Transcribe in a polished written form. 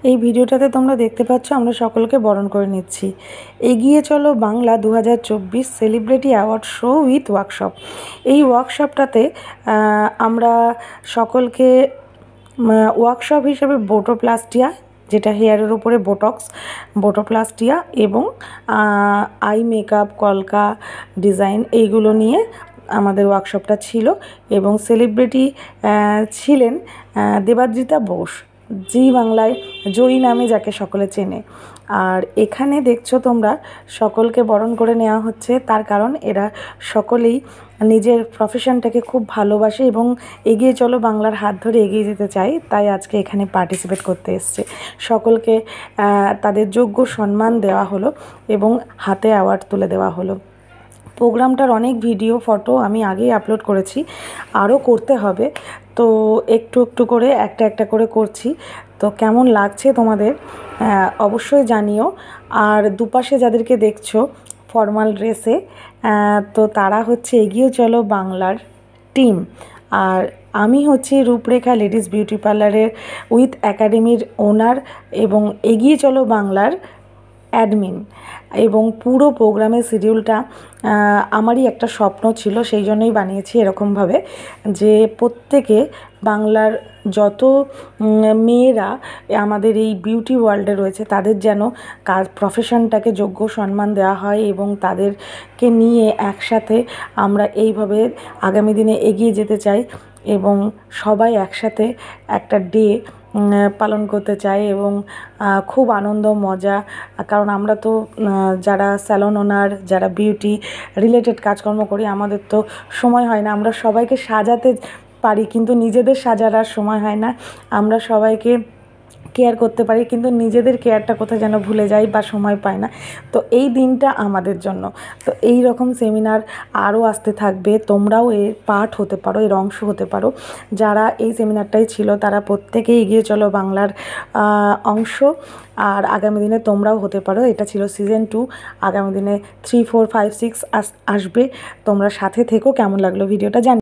এই ভিডিওটাতে তোমরা দেখতে পাচ্ছ আমরা সকলকে বরণ করে নিচ্ছি। এগিয়ে চলো Bangla 2024 celebrity award show with workshop. এই ওয়ার্কশপটাতে আমরা সকলকে ওয়ার্কশপ হিসেবে বোটোপ্লাস্টিয়া, যেটা হেয়ারের উপরে বোটোপ্লাস্টিয়া এবং আই মেকআপ, কলকা ডিজাইন, এইগুলো নিয়ে আমাদের ওয়ার্কশপটা ছিল। এবং সেলিব্রিটি ছিলেন দেবাদ্রিতা বোস, জি বাংলায় জয়ী নামে যাকে সকলে চেনে। আর এখানে দেখছো তোমরা সকলকে বরণ করে নেওয়া হচ্ছে, তার কারণ এরা সকলেই নিজের প্রফেশনটাকে খুব ভালোবাসে এবং এগিয়ে চলো বাংলার হাত ধরে এগিয়ে যেতে চাই, তাই আজকে এখানে পার্টিসিপেট করতে এসছে। সকলকে তাদের যোগ্য সম্মান দেওয়া হলো এবং হাতে অ্যাওয়ার্ড তুলে দেওয়া হলো। প্রোগ্রামটার অনেক ভিডিও ফটো আমি আগেই আপলোড করেছি, আরও করতে হবে, তো একটু একটু করে একটা করে করছি। তো কেমন লাগছে তোমাদের অবশ্যই জানিও। আর দুপাশে যাদেরকে দেখছো ফর্মাল ড্রেসে, তো তারা হচ্ছে এগিয়ে চলো বাংলার টিম। আর আমি হচ্ছি রূপরেখা লেডিস বিউটি পার্লারের উইথ একাডেমির ওনার এবং এগিয়ে চলো বাংলার অ্যাডমিন। এবং পুরো প্রোগ্রামের শিডিউলটা আমারই একটা স্বপ্ন ছিল, সেই জন্যই বানিয়েছি এরকমভাবে যে প্রত্যেকে বাংলার যত মেয়েরা আমাদের এই বিউটি ওয়ার্ল্ডে রয়েছে তাদের যেন প্রফেশনটাকে যোগ্য সম্মান দেওয়া হয় এবং তাদেরকে নিয়ে একসাথে আমরা এইভাবে আগামী দিনে এগিয়ে যেতে চাই এবং সবাই একসাথে একটা ডে পালন করতে চাই এবং খুব আনন্দ মজা। কারণ আমরা তো যারা স্যালন ওনার, যারা বিউটি রিলেটেড কাজকর্ম করি, আমাদের তো সময় হয় না, আমরা সবাইকে সাজাতে পারি কিন্তু নিজেদের সাজার আর সময় হয় না। আমরা সবাইকে কেয়ার করতে পারি কিন্তু নিজেদের কেয়ারটা কোথায় যেন ভুলে যাই বা সময় পাই না। তো এই দিনটা আমাদের জন্য। তো এই রকম সেমিনার আরও আসতে থাকবে, তোমরাও এর পার্ট হতে পারো, এর অংশ হতে পারো। যারা এই সেমিনারটাই ছিল তারা প্রত্যেকেই এগিয়ে চলো বাংলার অংশ। আর আগামী দিনে তোমরাও হতে পারো। এটা ছিল সিজন 2, আগামী দিনে 3, 4, 5, 6 আসবে। তোমরা সাথে থেকো। কেমন লাগলো ভিডিওটা জানি।